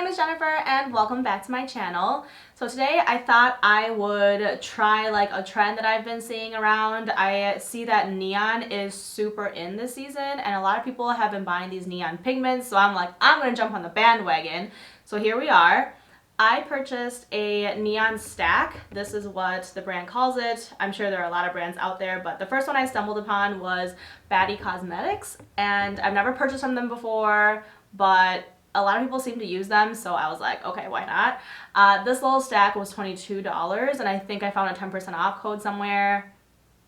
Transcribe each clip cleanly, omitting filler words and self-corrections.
is Jennifer and welcome back to my channel. So today I thought I would try like a trend that I've been seeing around. I see that neon is super in this season and a lot of people have been buying these neon pigments, so I'm like, I'm gonna jump on the bandwagon. So here we are. I purchased a neon stack. This is what the brand calls it. I'm sure there are a lot of brands out there, but the first one I stumbled upon was Baddie Cosmetics, and I've never purchased from them before, but a lot of people seem to use them, so I was like, okay, why not? This little stack was $22, and I think I found a 10% off code somewhere.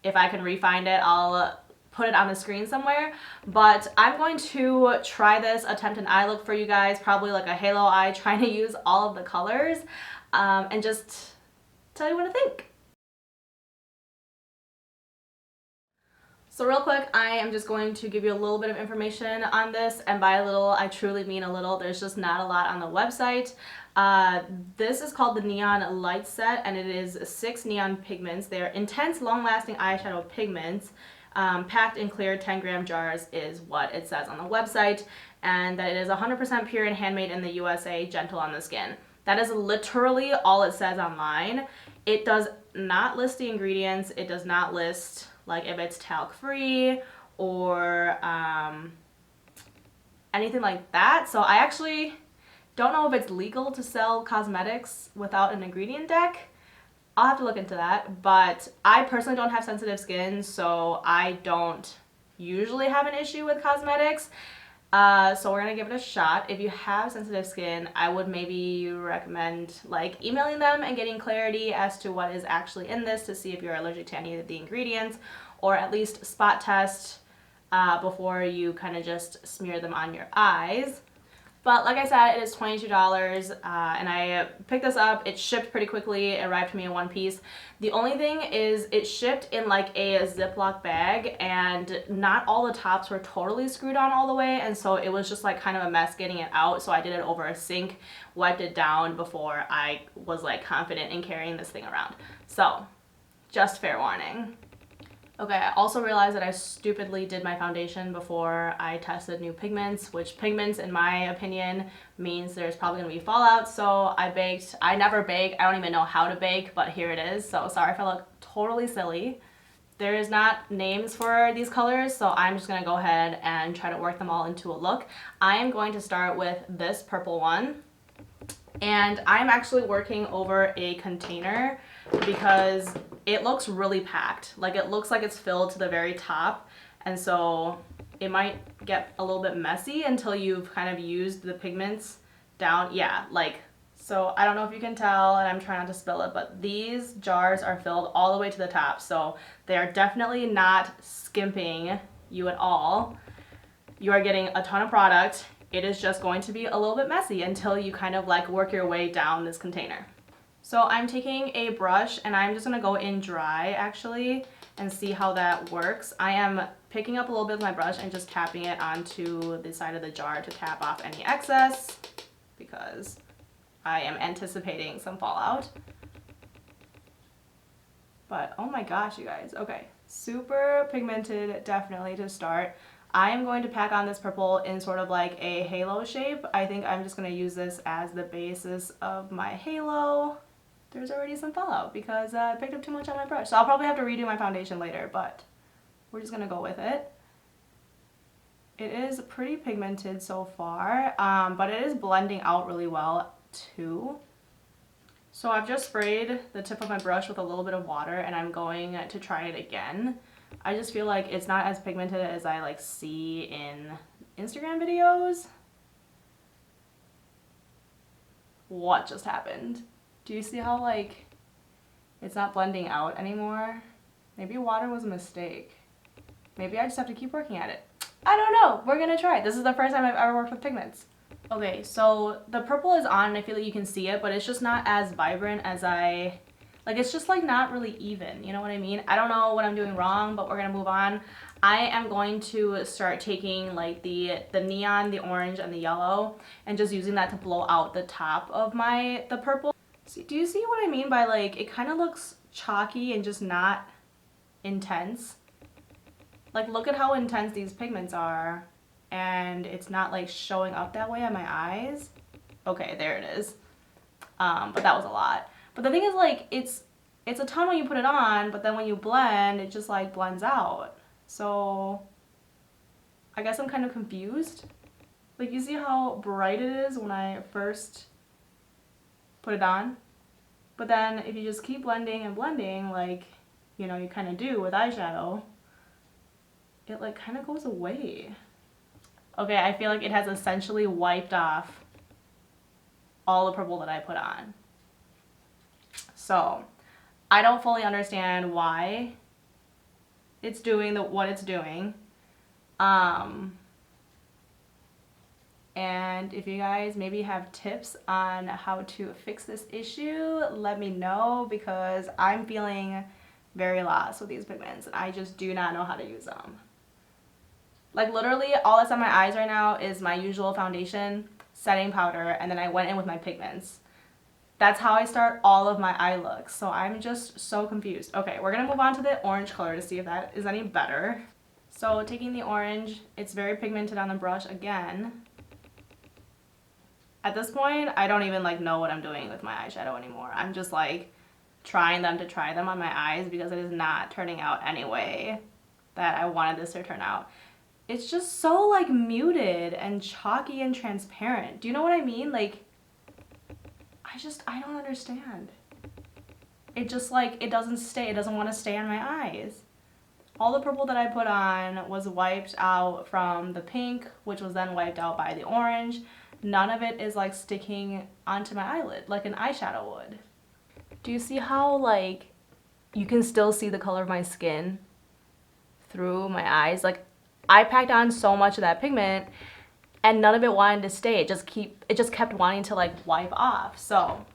If I can re-find it, I'll put it on the screen somewhere. But I'm going to try this, attempt an eye look for you guys, probably like a halo eye, trying to use all of the colors, and just tell you what I think. So real quick, I am just going to give you a little bit of information on this, and by a little, I truly mean a little. There's just not a lot on the website. This is called the Neon Light Set, and it is 6 neon pigments. They are intense, long-lasting eyeshadow pigments, packed in clear 10-gram jars is what it says on the website, and that it is 100% pure and handmade in the USA, gentle on the skin. That is literally all it says online. It does not list the ingredients. It does not list like if it's talc free or anything like that. So I actually don't know if it's legal to sell cosmetics without an ingredient deck. I'll have to look into that, but I personally don't have sensitive skin, so I don't usually have an issue with cosmetics. So we're gonna give it a shot. If you have sensitive skin, I would maybe recommend like emailing them and getting clarity as to what is actually in this to see if you're allergic to any of the ingredients, or at least spot test before you kind of just smear them on your eyes. But like I said, it is $22, and I picked this up. It shipped pretty quickly. It arrived to me in one piece. The only thing is it shipped in like a Ziploc bag, and not all the tops were totally screwed on all the way, and so it was just like kind of a mess getting it out. So I did it over a sink, wiped it down before I was like confident in carrying this thing around. So just fair warning. Okay, I also realized that I stupidly did my foundation before I tested new pigments, which pigments, in my opinion, means there's probably going to be fallout. So I baked. I never bake. I don't even know how to bake, but here it is. So sorry if I look totally silly. There is not names for these colors, so I'm just going to go ahead and try to work them all into a look. I am going to start with this purple one. And I'm actually working over a container because it looks really packed. Like it looks like it's filled to the very top, and so it might get a little bit messy until you've kind of used the pigments down. Yeah, like, so I don't know if you can tell, and I'm trying not to spill it, but these jars are filled all the way to the top, so they are definitely not skimping you at all. You are getting a ton of product. It is just going to be a little bit messy until you kind of like work your way down this container. So I'm taking a brush and I'm just going to go in dry actually and see how that works. I am picking up a little bit with my brush and just tapping it onto the side of the jar to tap off any excess because I am anticipating some fallout. But oh my gosh, you guys. Okay, super pigmented definitely to start. I am going to pack on this purple in sort of like a halo shape. I think I'm just going to use this as the basis of my halo. There's already some fallout because I picked up too much on my brush. So I'll probably have to redo my foundation later, but we're just going to go with it. It is pretty pigmented so far, but it is blending out really well too. So I've just sprayed the tip of my brush with a little bit of water and I'm going to try it again. I just feel like it's not as pigmented as I like see in Instagram videos. What just happened? Do you see how like it's not blending out anymore? Maybe water was a mistake. Maybe I just have to keep working at it. I don't know. We're gonna try it. This is the first time I've ever worked with pigments. Okay, so the purple is on and I feel like you can see it, but it's just not as vibrant as like it's just like not really even, you know what I mean? I don't know what I'm doing wrong, but we're gonna move on. I am going to start taking like the neon, the orange, and the yellow, and just using that to blow out the top of the purple. See, do you see what I mean by like it kind of looks chalky and just not intense? Like look at how intense these pigments are, and it's not like showing up that way on my eyes. Okay, there it is. But that was a lot. But the thing is, like, it's a ton when you put it on, but then when you blend, it just like blends out. So I guess I'm kind of confused. Like, you see how bright it is when I first put it on? But then if you just keep blending and blending, like, you know, you kind of do with eyeshadow, it like kind of goes away. Okay, I feel like it has essentially wiped off all the purple that I put on. So I don't fully understand why it's doing what it's doing. And if you guys maybe have tips on how to fix this issue, let me know, because I'm feeling very lost with these pigments and I just do not know how to use them. Like, literally all that's on my eyes right now is my usual foundation, setting powder, and then I went in with my pigments. That's how I start all of my eye looks, so I'm just so confused. Okay, we're gonna move on to the orange color to see if that is any better. So taking the orange, it's very pigmented on the brush again. At this point, I don't even like know what I'm doing with my eyeshadow anymore. I'm just like trying them to try them on my eyes because it is not turning out any way that I wanted this to turn out. It's just so like muted and chalky and transparent. Do you know what I mean? Like, I don't understand. It just like, it doesn't stay, it doesn't want to stay on my eyes. All the purple that I put on was wiped out from the pink, which was then wiped out by the orange. None of it is like sticking onto my eyelid like an eyeshadow would. Do you see how like you can still see the color of my skin through my eyes? Like, I packed on so much of that pigment and none of it wanted to stay. It just kept wanting to like wipe off. So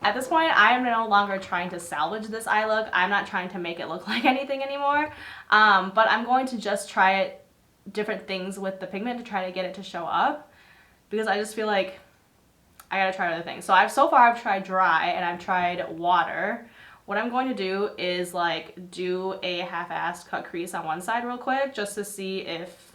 at this point, I am no longer trying to salvage this eye look. I'm not trying to make it look like anything anymore. But I'm going to just try different things with the pigment to try to get it to show up, because I just feel like I gotta try other things. So so far I've tried dry and I've tried water. What I'm going to do is like do a half-assed cut crease on one side real quick just to see if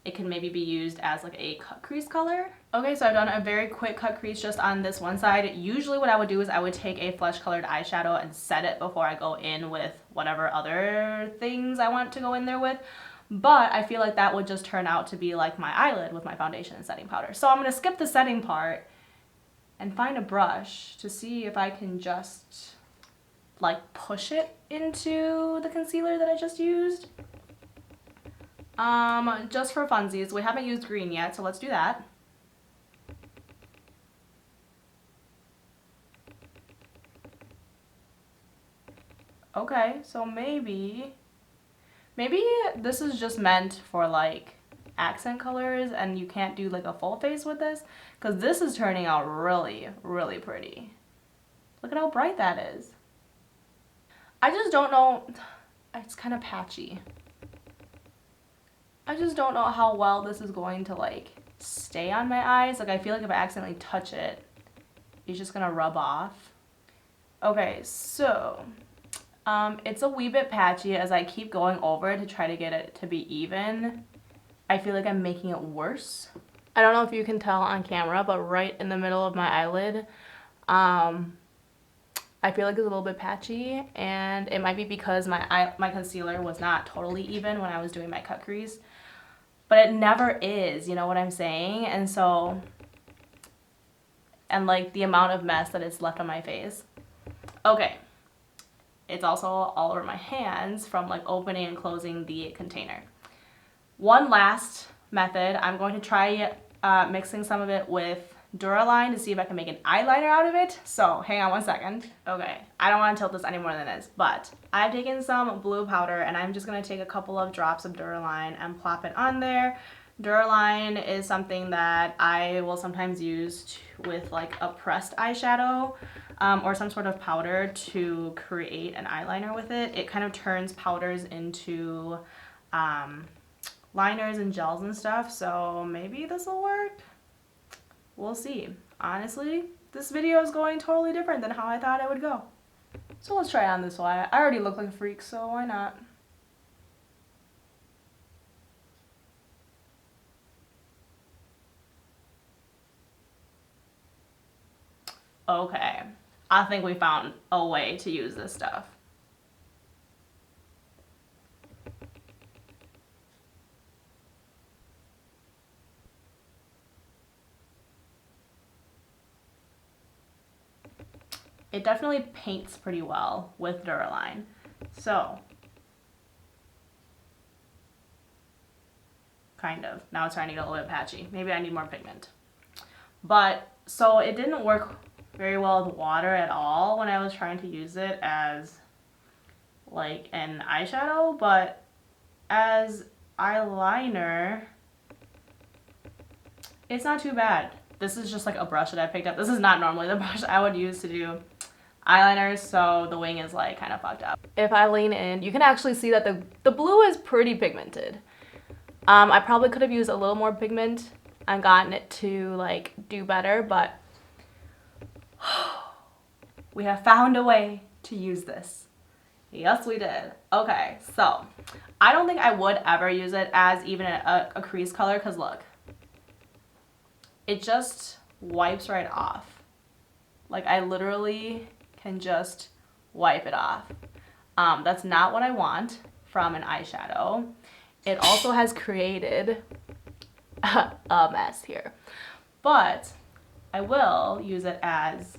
it can maybe be used as like a cut crease color. Okay, so I've done a very quick cut crease just on this one side. Usually what I would do is I would take a flesh colored eyeshadow and set it before I go in with whatever other things I want to go in there with. But I feel like that would just turn out to be like my eyelid with my foundation and setting powder. So I'm going to skip the setting part and find a brush to see if I can just like push it into the concealer that I just used. Just for funsies. We haven't used green yet, so let's do that. Okay, so maybe this is just meant for like accent colors and you can't do like a full face with this, because this is turning out really, really pretty. Look at how bright that is. I just don't know, it's kind of patchy. I just don't know how well this is going to like stay on my eyes. Like, I feel like if I accidentally touch it, it's just gonna rub off. Okay, so it's a wee bit patchy. As I keep going over it to try to get it to be even, I feel like I'm making it worse. I don't know if you can tell on camera, but right in the middle of my eyelid, I feel like it's a little bit patchy, and it might be because my concealer was not totally even when I was doing my cut crease. But it never is, you know what I'm saying? And so, and like the amount of mess that it's left on my face. Okay. It's also all over my hands from like opening and closing the container. One last method, I'm going to try mixing some of it with Duraline to see if I can make an eyeliner out of it. So hang on one second. Okay, I don't want to tilt this any more than it is, but I've taken some blue powder and I'm just going to take a couple of drops of Duraline and plop it on there. Duraline is something that I will sometimes use with like a pressed eyeshadow or some sort of powder to create an eyeliner with it. It kind of turns powders into liners and gels and stuff, so maybe this will work. We'll see. Honestly, this video is going totally different than how I thought it would go. So let's try on this one. I already look like a freak, so why not? Okay, I think we found a way to use this stuff. It definitely paints pretty well with Duraline. So, kind of. Now it's starting to get a little bit patchy. Maybe I need more pigment. But, so it didn't work very well with water at all when I was trying to use it as like an eyeshadow, but as eyeliner, it's not too bad. This is just like a brush that I picked up. This is not normally the brush I would use to do eyeliners, so the wing is like kind of fucked up. If I lean in, you can actually see that the blue is pretty pigmented. I probably could have used a little more pigment and gotten it to like do better, but we have found a way to use this. Yes, we did. Okay, so I don't think I would ever use it as even a crease color, because look, it just wipes right off. Like, I literally can just wipe it off. That's not what I want from an eyeshadow. It also has created a mess here. But I will use it as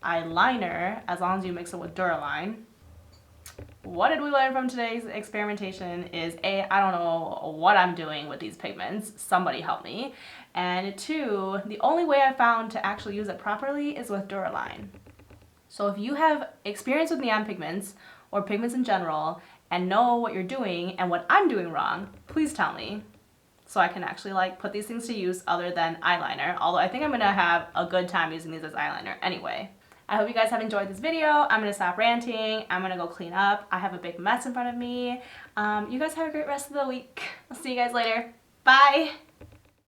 eyeliner as long as you mix it with Duraline. What did we learn from today's experimentation is A, I don't know what I'm doing with these pigments. Somebody help me. And 2, the only way I found to actually use it properly is with Duraline. So if you have experience with neon pigments or pigments in general and know what you're doing and what I'm doing wrong, please tell me so I can actually like put these things to use other than eyeliner. Although I think I'm gonna have a good time using these as eyeliner anyway. I hope you guys have enjoyed this video. I'm gonna stop ranting. I'm gonna go clean up. I have a big mess in front of me. You guys have a great rest of the week. I'll see you guys later. Bye.